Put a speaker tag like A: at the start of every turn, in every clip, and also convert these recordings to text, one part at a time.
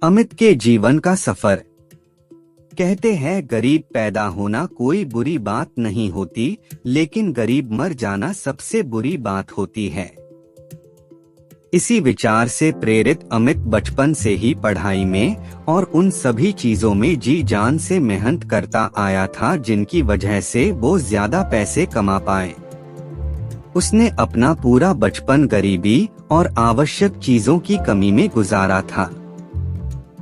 A: अमित के जीवन का सफर। कहते हैं गरीब पैदा होना कोई बुरी बात नहीं होती, लेकिन गरीब मर जाना सबसे बुरी बात होती है। इसी विचार से प्रेरित अमित बचपन से ही पढ़ाई में और उन सभी चीजों में जी जान से मेहनत करता आया था जिनकी वजह से वो ज्यादा पैसे कमा पाए। उसने अपना पूरा बचपन गरीबी और आवश्यक चीजों की कमी में गुजारा था,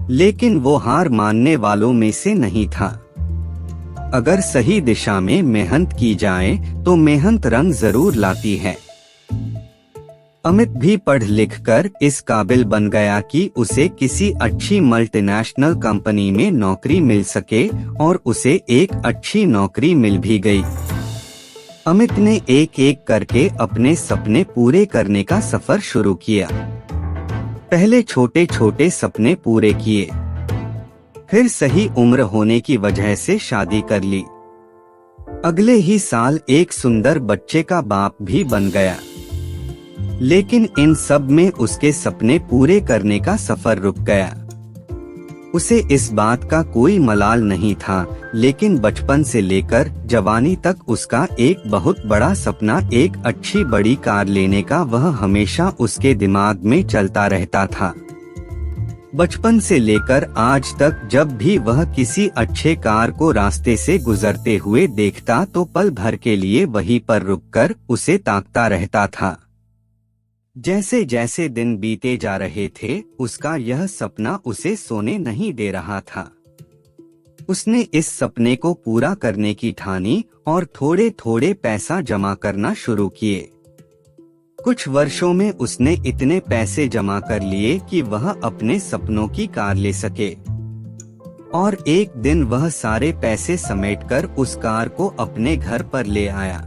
A: लेकिन वो हार मानने वालों में से नहीं था। अगर सही दिशा में मेहनत की जाए तो मेहनत रंग जरूर लाती है। अमित भी पढ़ लिख कर इस काबिल बन गया कि उसे किसी अच्छी मल्टीनेशनल कंपनी में नौकरी मिल सके और उसे एक अच्छी नौकरी मिल भी गई। अमित ने एक एक करके अपने सपने पूरे करने का सफर शुरू किया। पहले छोटे छोटे सपने पूरे किए, फिर सही उम्र होने की वजह से शादी कर ली। अगले ही साल एक सुंदर बच्चे का बाप भी बन गया। लेकिन इन सब में उसके सपने पूरे करने का सफर रुक गया। उसे इस बात का कोई मलाल नहीं था, लेकिन बचपन से लेकर जवानी तक उसका एक बहुत बड़ा सपना एक अच्छी बड़ी कार लेने का वह हमेशा उसके दिमाग में चलता रहता था। बचपन से लेकर आज तक जब भी वह किसी अच्छे कार को रास्ते से गुजरते हुए देखता तो पल भर के लिए वहीं पर रुककर उसे ताकता रहता था। जैसे जैसे दिन बीते जा रहे थे, उसका यह सपना उसे सोने नहीं दे रहा था। उसने इस सपने को पूरा करने की ठानी और थोड़े थोड़े पैसा जमा करना शुरू किए। कुछ वर्षों में उसने इतने पैसे जमा कर लिए कि वह अपने सपनों की कार ले सके। और एक दिन वह सारे पैसे समेटकर उस कार को अपने घर पर ले आया।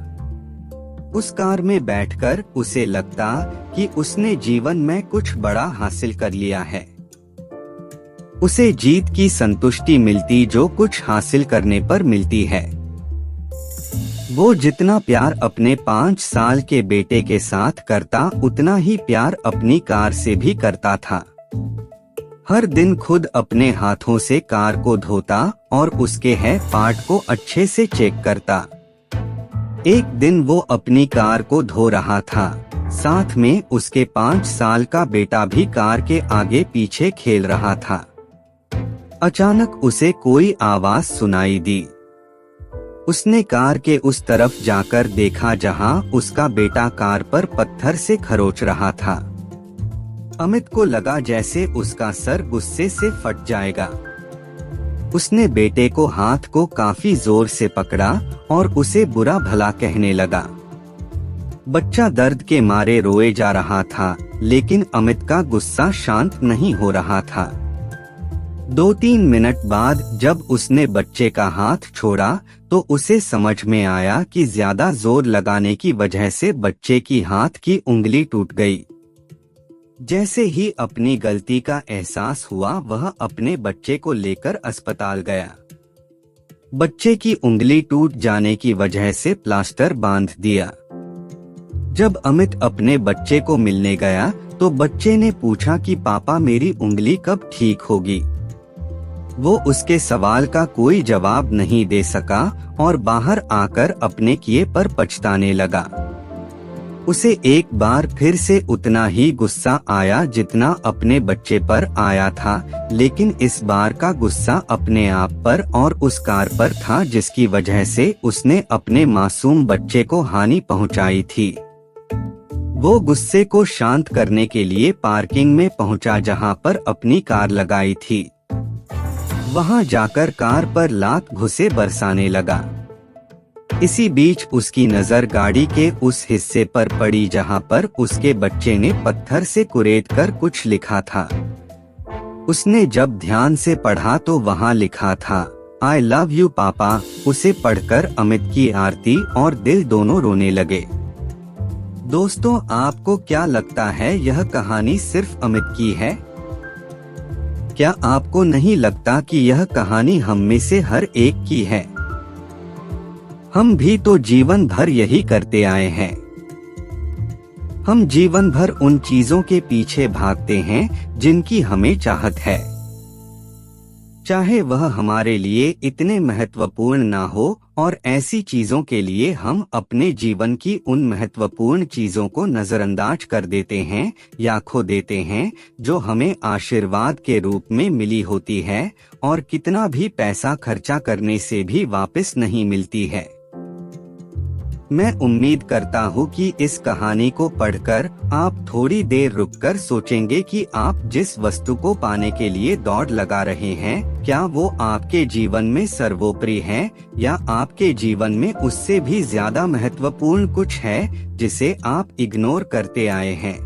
A: उस कार में बैठकर उसे लगता कि उसने जीवन में कुछ बड़ा हासिल कर लिया है। उसे जीत की संतुष्टि मिलती जो कुछ हासिल करने पर मिलती है। वो जितना प्यार अपने 5 साल के बेटे के साथ करता उतना ही प्यार अपनी कार से भी करता था। हर दिन खुद अपने हाथों से कार को धोता और उसके है पार्ट को अच्छे से चेक करता। एक दिन वो अपनी कार को धो रहा था, साथ में उसके 5 साल का बेटा भी कार के आगे पीछे खेल रहा था। अचानक उसे कोई आवाज सुनाई दी। उसने कार के उस तरफ जाकर देखा जहां उसका बेटा कार पर पत्थर से खरोच रहा था। अमित को लगा जैसे उसका सर गुस्से से फट जाएगा। उसने बेटे को हाथ को काफी जोर से पकड़ा और उसे बुरा भला कहने लगा। बच्चा दर्द के मारे रोए जा रहा था, लेकिन अमित का गुस्सा शांत नहीं हो रहा था। 2-3 मिनट बाद जब उसने बच्चे का हाथ छोड़ा तो उसे समझ में आया कि ज्यादा जोर लगाने की वजह से बच्चे की हाथ की उंगली टूट गई। जैसे ही अपनी गलती का एहसास हुआ वह अपने बच्चे को लेकर अस्पताल गया। बच्चे की उंगली टूट जाने की वजह से प्लास्टर बांध दिया। जब अमित अपने बच्चे को मिलने गया तो बच्चे ने पूछा कि पापा मेरी उंगली कब ठीक होगी। वो उसके सवाल का कोई जवाब नहीं दे सका और बाहर आकर अपने किए पर पछताने लगा। उसे एक बार फिर से उतना ही गुस्सा आया जितना अपने बच्चे पर आया था, लेकिन इस बार का गुस्सा अपने आप पर और उस कार पर था जिसकी वजह से उसने अपने मासूम बच्चे को हानि पहुंचाई थी। वो गुस्से को शांत करने के लिए पार्किंग में पहुंचा जहां पर अपनी कार लगाई थी। वहां जाकर कार पर लात घुसे बरसाने लगा। इसी बीच उसकी नजर गाड़ी के उस हिस्से पर पड़ी जहां पर उसके बच्चे ने पत्थर से कुरेदकर कुछ लिखा था। उसने जब ध्यान से पढ़ा तो वहां लिखा था आई लव यू पापा। उसे पढ़कर अमित की आरती और दिल दोनों रोने लगे। दोस्तों, आपको क्या लगता है यह कहानी सिर्फ अमित की है? क्या आपको नहीं लगता कि यह कहानी हम में से हर एक की है? हम भी तो जीवन भर यही करते आए हैं। हम जीवन भर उन चीजों के पीछे भागते हैं जिनकी हमें चाहत है, चाहे वह हमारे लिए इतने महत्वपूर्ण ना हो, और ऐसी चीजों के लिए हम अपने जीवन की उन महत्वपूर्ण चीजों को नजरअंदाज कर देते हैं या खो देते हैं जो हमें आशीर्वाद के रूप में मिली होती है और कितना भी पैसा खर्चा करने से भी वापस नहीं मिलती है। मैं उम्मीद करता हूँ कि इस कहानी को पढ़कर आप थोड़ी देर रुककर सोचेंगे कि आप जिस वस्तु को पाने के लिए दौड़ लगा रहे हैं, क्या वो आपके जीवन में सर्वोपरि है या आपके जीवन में उससे भी ज्यादा महत्वपूर्ण कुछ है जिसे आप इग्नोर करते आए हैं।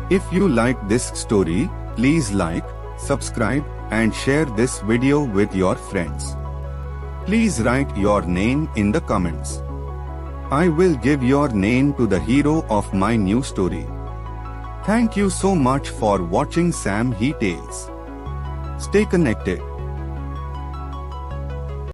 B: If you like this story, please like, subscribe and share this video with your friends. Please write your name in the comments. I will give your name to the hero of my new story. Thank you so much for watching Sam He Tales. Stay connected.